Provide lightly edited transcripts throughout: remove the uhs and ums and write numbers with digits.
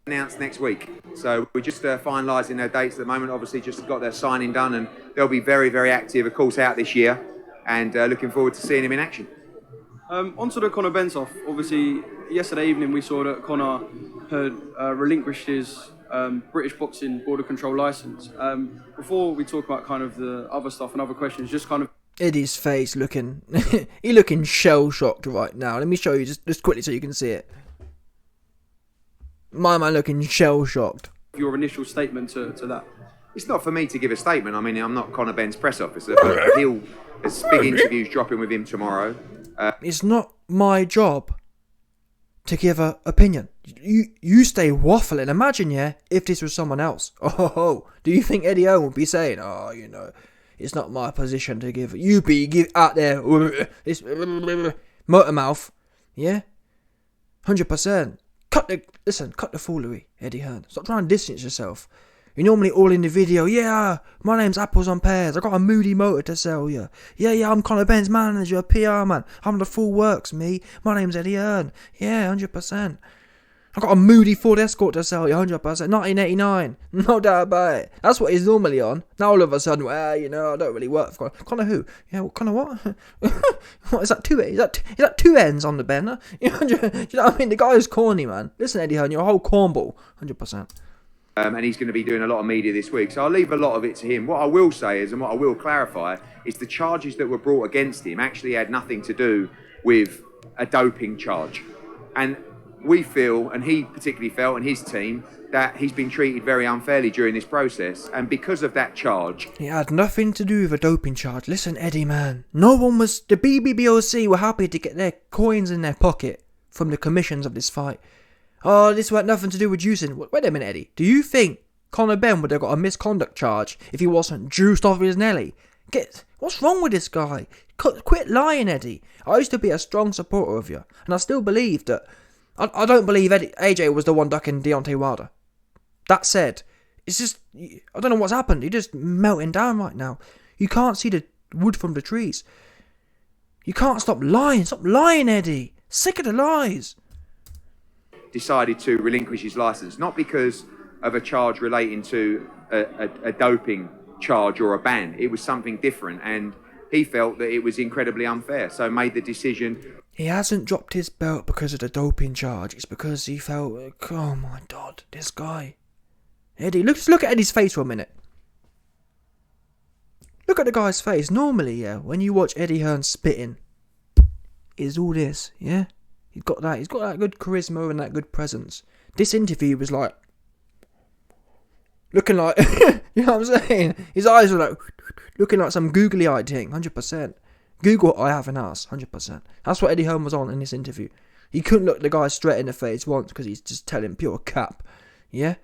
Announced next week. So we're just finalising their dates at the moment. Obviously, just got their signing done, and they'll be very, very active, of course, out this year. And looking forward to seeing him in action. Onto the Conor Benn stuff. Obviously, yesterday evening we saw that Conor had relinquished his British boxing border control licence. Before we talk about kind of the other stuff and other questions, just kind of Eddie's face looking, he looking shell shocked right now. Let me show you just quickly so you can see it. My man looking shell shocked. Your initial statement to that. It's not for me to give a statement. I mean, I'm not Conor Benn's press officer, but there's big interviews dropping with him tomorrow. It's not my job to give an opinion. You stay waffling. Imagine, if this was someone else. Oh, do you think Eddie Hearn would be saying, it's not my position to give. You give out there, this motor mouth, 100%. Cut the foolery, Eddie Hearn. Stop trying to distance yourself. You're normally all in the video. Yeah, my name's Apples on Pears. I got a moody motor to sell you. Yeah, I'm Conor Benn's manager, PR man. I'm the full works, me. My name's Eddie Hearn. Yeah, 100%. I got a moody Ford Escort to sell you, 100%. 1989. No doubt about it. That's what he's normally on. Now all of a sudden, I don't really work for Conor. Conor who? Yeah, well, Conor what? What is that? Is that two ends on the Benner? Do you know what I mean? The guy is corny, man. Listen, Eddie Hearn, you're a whole cornball, 100%. And he's going to be doing a lot of media this week. So I'll leave a lot of it to him. What I will say is, and what I will clarify, is the charges that were brought against him actually had nothing to do with a doping charge. And we feel, and he particularly felt, and his team, that he's been treated very unfairly during this process. And because of that charge... It had nothing to do with a doping charge. Listen, Eddie, man. The BBBOC were happy to get their coins in their pocket from the commissions of this fight. Oh, this had nothing to do with juicing. Wait a minute, Eddie. Do you think Conor Benn would have got a misconduct charge if he wasn't juiced off his Nelly? What's wrong with this guy? Quit lying, Eddie. I used to be a strong supporter of you, and I still believe that... I don't believe AJ was the one ducking Deontay Wilder. That said, it's just... I don't know what's happened. You're just melting down right now. You can't see the wood from the trees. You can't stop lying. Stop lying, Eddie. Sick of the lies. Decided to relinquish his licence, not because of a charge relating to a doping charge or a ban. It was something different, and he felt that it was incredibly unfair, so made the decision. He hasn't dropped his belt because of the doping charge. It's because he felt, oh my God, this guy. Eddie, look at Eddie's face for a minute. Look at the guy's face. Normally, when you watch Eddie Hearn spitting, is all this, He's got that good charisma and that good presence. This interview was like, looking like, you know what I'm saying? His eyes were like, looking like some googly-eyed thing, 100%. Google what I have an ass, 100%. That's what Eddie Hearn was on in this interview. He couldn't look the guy straight in the face once because he's just telling pure cap. Yeah?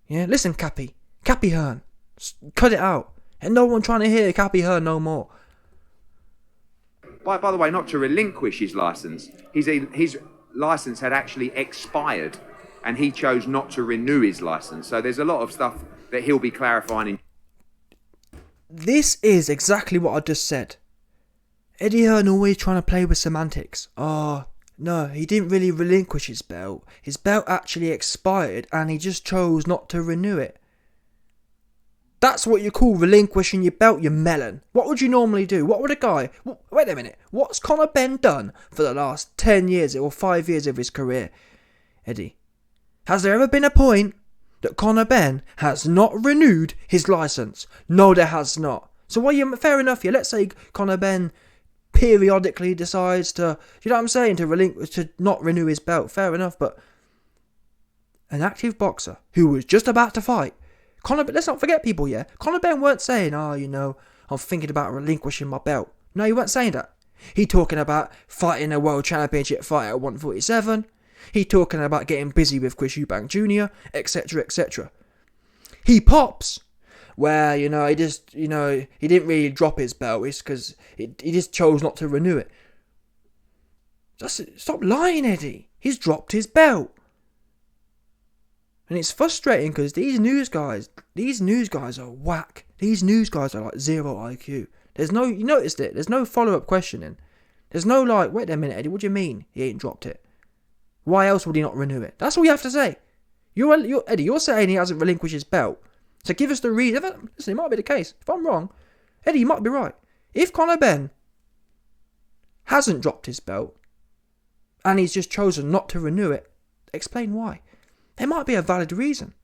Listen, Cappy Hearn. Cut it out. And no one trying to hear Cappy Hearn no more. By the way, not to relinquish his licence. His licence had actually expired, and he chose not to renew his licence. So there's a lot of stuff that he'll be clarifying. This is exactly what I just said. Eddie Hearn always trying to play with semantics. Oh, no, he didn't really relinquish his belt. His belt actually expired, and he just chose not to renew it. That's what you call relinquishing your belt, you melon. What would you normally do? What would a guy... Wait a minute. What's Conor Benn done for the last 10 years or 5 years of his career? Eddie, has there ever been a point that Conor Benn has not renewed his licence? No, there has not. So fair enough, let's say Conor Benn periodically decides to... You know what I'm saying? To not renew his belt. Fair enough, but... An active boxer who was just about to fight... let's not forget people, Conor Benn weren't saying, I'm thinking about relinquishing my belt. No, he weren't saying that. He talking about fighting a world championship fight at 147. He talking about getting busy with Chris Eubank Jr., etc., etc. He pops where, he just, he didn't really drop his belt. It's because he just chose not to renew it. Just stop lying, Eddie. He's dropped his belt. And it's frustrating because these news guys are whack. These news guys are like zero IQ. You noticed it, there's no follow-up questioning. There's no like, wait a minute, Eddie, what do you mean he ain't dropped it? Why else would he not renew it? That's all you have to say. You're Eddie, you're saying he hasn't relinquished his belt. So give us the reason. Listen, it might be the case. If I'm wrong, Eddie, you might be right. If Conor Benn hasn't dropped his belt and he's just chosen not to renew it, explain why. There might be a valid reason.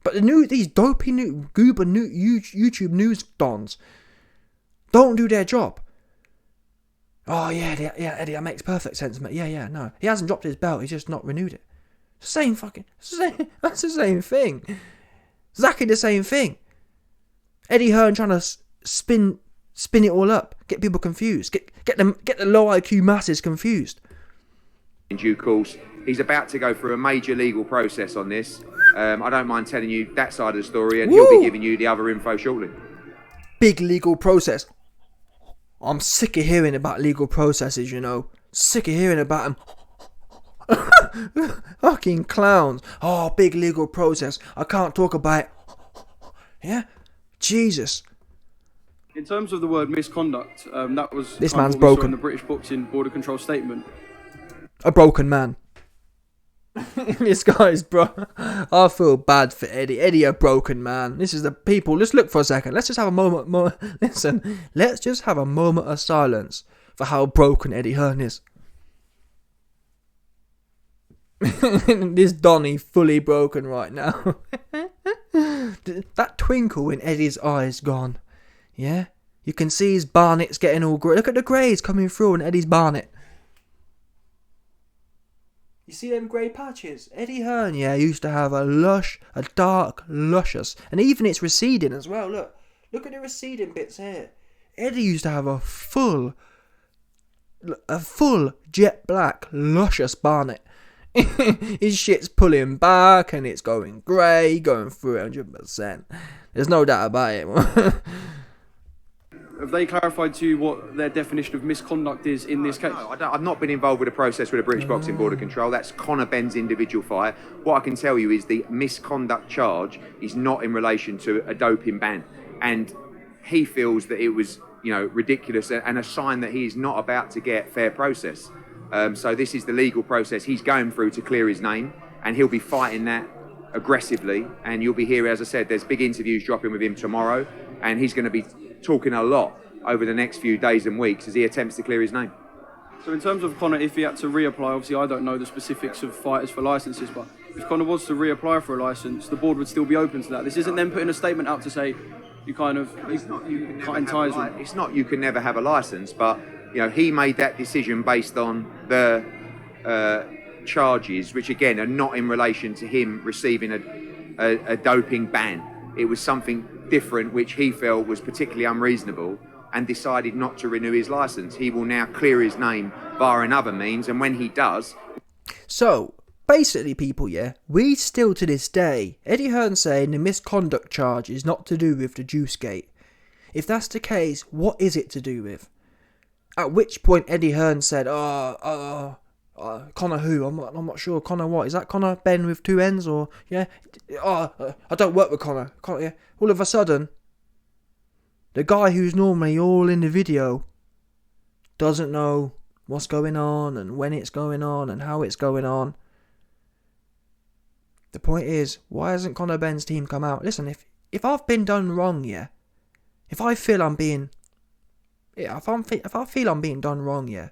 But these dopey YouTube news dons don't do their job. Oh yeah, Eddie, that makes perfect sense, mate. Yeah, no. He hasn't dropped his belt, he's just not renewed it. That's the same thing. Exactly the same thing. Eddie Hearn trying to spin it all up, get people confused, get the low IQ masses confused. In due course, he's about to go through a major legal process on this. I don't mind telling you that side of the story, and he'll be giving you the other info shortly. Big legal process. I'm sick of hearing about legal processes, you know. Sick of hearing about them. Fucking clowns. Oh, big legal process. I can't talk about it. Yeah? Jesus. In terms of the word misconduct, that was This kind man's of what we saw broken. in the British Boxing Border Control statement. A broken man. This guy's bro. I feel bad for Eddie. Eddie, a broken man. This is the people. Let's look for a second. Let's just have a moment. Listen. Let's just have a moment of silence for how broken Eddie Hearn is. This Donny fully broken right now. That twinkle in Eddie's eyes gone. Yeah, you can see his barnet's getting all grey. Look at the greys coming through on Eddie's barnet. You see them grey patches? Eddie Hearn, yeah, used to have a dark, luscious, and even it's receding as well. Look at the receding bits here. Eddie used to have a full jet black, luscious barnet. His shit's pulling back and it's going grey, going through 100%. There's no doubt about it. Have they clarified to you what their definition of misconduct is in this case? No, I've not been involved with a process with the British Boxing Board of Control. That's Conor Benn's individual fight. What I can tell you is the misconduct charge is not in relation to a doping ban. And he feels that it was, ridiculous and a sign that he is not about to get fair process. So this is the legal process he's going through to clear his name, and he'll be fighting that aggressively. And you'll be here, as I said, there's big interviews dropping with him tomorrow, and he's going to be talking a lot over the next few days and weeks as he attempts to clear his name. So in terms of Conor, if he had to reapply, obviously I don't know the specifics of fighters for licences, but if Conor was to reapply for a licence, the board would still be open to that. This isn't them putting a statement out to say you can't entice him. It's not you can never have a licence, but he made that decision based on the charges, which again are not in relation to him receiving a doping ban. It was something different which he felt was particularly unreasonable, and decided not to renew his licence. He will now clear his name via another means, and when he does... So, basically, people, we still to this day, Eddie Hearn saying the misconduct charge is not to do with the juice gate. If that's the case, what is it to do with? At which point Eddie Hearn said, Conor who? I'm not sure. Conor what? Is that Conor Benn with two N's or, yeah? I don't work with Conor. Yeah. All of a sudden, the guy who's normally all in the video doesn't know what's going on and when it's going on and how it's going on. The point is, why hasn't Conor Benn's team come out? Listen, if I've been done wrong, if I feel I'm being... if I feel I'm being done wrong,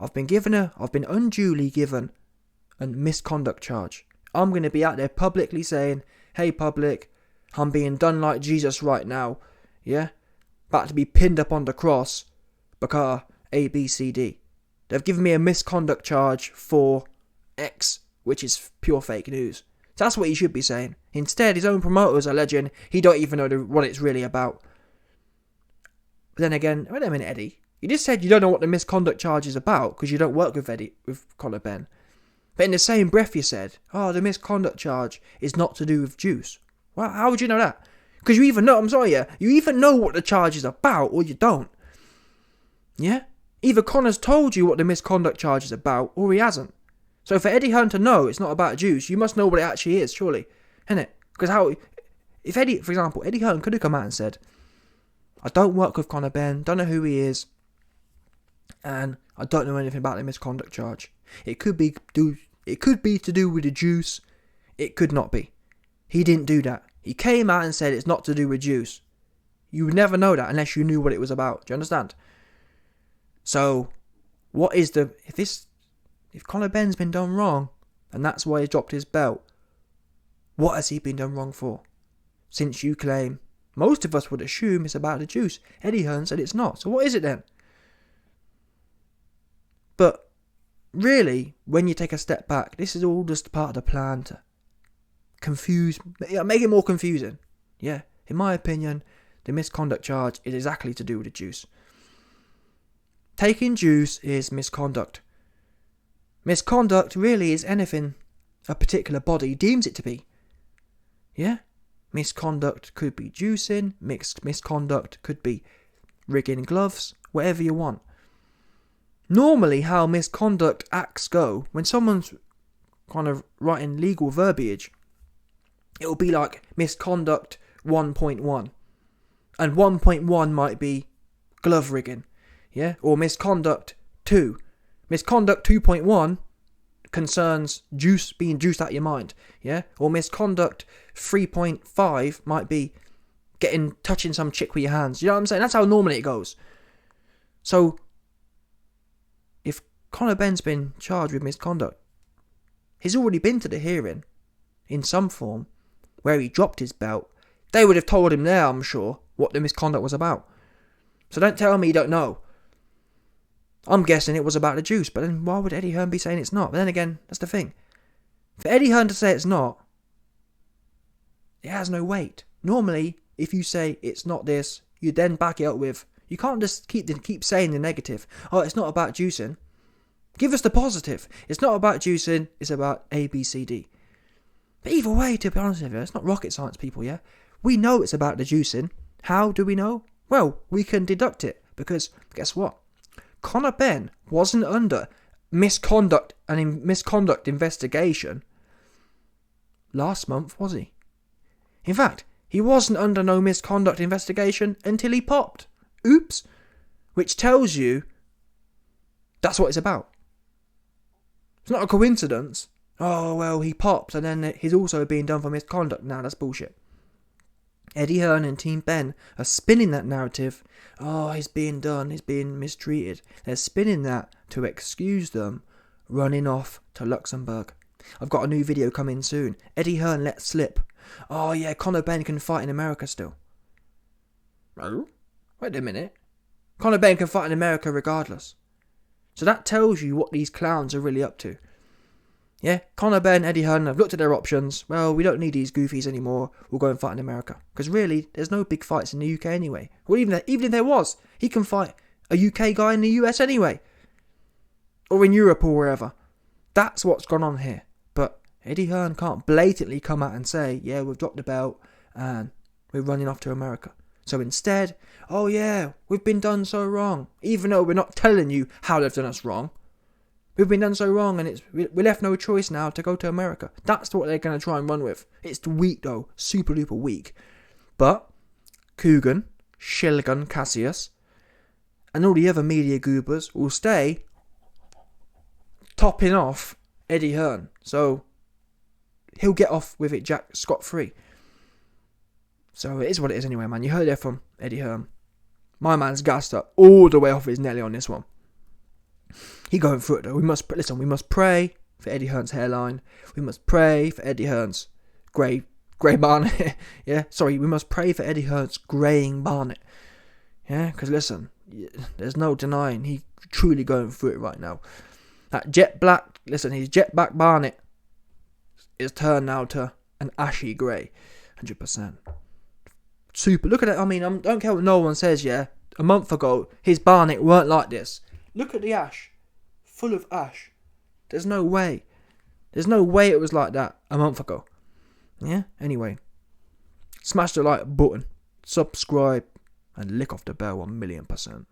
I've been unduly given a misconduct charge. I'm going to be out there publicly saying, hey public, I'm being done like Jesus right now, about to be pinned up on the cross because A, B, C, D. They've given me a misconduct charge for X, which is pure fake news. That's what he should be saying. Instead, his own promoters are alleging he don't even know what it's really about. But then again, wait a minute, Eddie. You just said you don't know what the misconduct charge is about because you don't work with Conor Benn. But in the same breath you said, the misconduct charge is not to do with juice. Well, how would you know that? Because you either know, you either know what the charge is about or you don't. Yeah? Either Conor's told you what the misconduct charge is about or he hasn't. So for Eddie Hearn to know it's not about juice, you must know what it actually is, surely. Innit? Because if Eddie, for example, Eddie Hearn could have come out and said, I don't work with Conor Benn, don't know who he is, and I don't know anything about the misconduct charge. It could be to do with the juice. It could not be. He didn't do that. He came out and said it's not to do with juice. You would never know that unless you knew what it was about. Do you understand? So, what is the... If Conor Benn's been done wrong, and that's why he dropped his belt, what has he been done wrong for? Since you claim... Most of us would assume it's about the juice. Eddie Hearn said it's not. So what is it then? But really, when you take a step back, this is all just part of the plan to confuse, make it more confusing. Yeah, in my opinion, the misconduct charge is exactly to do with the juice. Taking juice is misconduct. Misconduct really is anything a particular body deems it to be. Yeah? Misconduct could be juicing, misconduct could be rigging gloves, whatever you want. Normally how misconduct acts go, when someone's kind of writing legal verbiage, it'll be like misconduct 1.1. And 1.1 might be glove rigging, yeah? Or misconduct 2. Misconduct 2.1 concerns being juiced out of your mind, yeah? Or misconduct 3.5 might be touching some chick with your hands. You know what I'm saying? That's how normally it goes. So, if Conor Benn's been charged with misconduct, he's already been to the hearing in some form where he dropped his belt. They would have told him there, I'm sure, what the misconduct was about. So don't tell me you don't know. I'm guessing it was about the juice, but then why would Eddie Hearn be saying it's not? But then again, that's the thing. For Eddie Hearn to say it's not, it has no weight. Normally, if you say it's not this, you then back it up with, you can't just keep saying the negative. Oh, it's not about juicing. Give us the positive. It's not about juicing, it's about A, B, C, D. But either way, to be honest with you, it's not rocket science, people, yeah? We know it's about the juicing. How do we know? Well, we can deduct it, because guess what? Conor Benn wasn't under misconduct investigation last month, was he? In fact, he wasn't under no misconduct investigation until he popped. Oops. Which tells you that's what it's about. It's not a coincidence. Oh, well, he popped and then he's also being done for misconduct. Nah, that's bullshit. Eddie Hearn and Team Benn are spinning that narrative. Oh, he's being done, he's being mistreated. They're spinning that to excuse them running off to Luxembourg. I've got a new video coming soon. Eddie Hearn let slip. Oh yeah, Conor Benn can fight in America still. Oh? Wait a minute. Conor Benn can fight in America regardless. So that tells you what these clowns are really up to. Yeah, Conor Benn, Eddie Hearn have looked at their options. Well, we don't need these goofies anymore. We'll go and fight in America. Because really, there's no big fights in the UK anyway. Well, even if there was, he can fight a UK guy in the US anyway. Or in Europe or wherever. That's what's gone on here. But Eddie Hearn can't blatantly come out and say, yeah, we've dropped the belt and we're running off to America. So instead, oh yeah, we've been done so wrong. Even though we're not telling you how they've done us wrong. We've been done so wrong and we're left no choice now to go to America. That's what they're going to try and run with. It's weak though. Super duper weak. But Coogan, Shilgan, Cassius and all the other media goobers will stay topping off Eddie Hearn. So he'll get off with it scot-free. So it is what it is anyway, man. You heard it from Eddie Hearn. My man's gassed up all the way off his nelly on this one. He going through it though. We must pray for Eddie Hearn's hairline. We must pray for Eddie Hearn's grey barnet. Yeah, sorry, we must pray for Eddie Hearn's greying barnet. Yeah, because listen, there's no denying he's truly going through it right now. That his jet black barnet is turned now to an ashy grey, 100%. Super. Look at it. I mean, I don't care what no one says. Yeah, a month ago his barnet weren't like this. Look at the ash. Full of ash. There's no way. There's no way it was like that a month ago. Yeah? Anyway. Smash the like button. Subscribe. And lick off the bell 1,000,000%.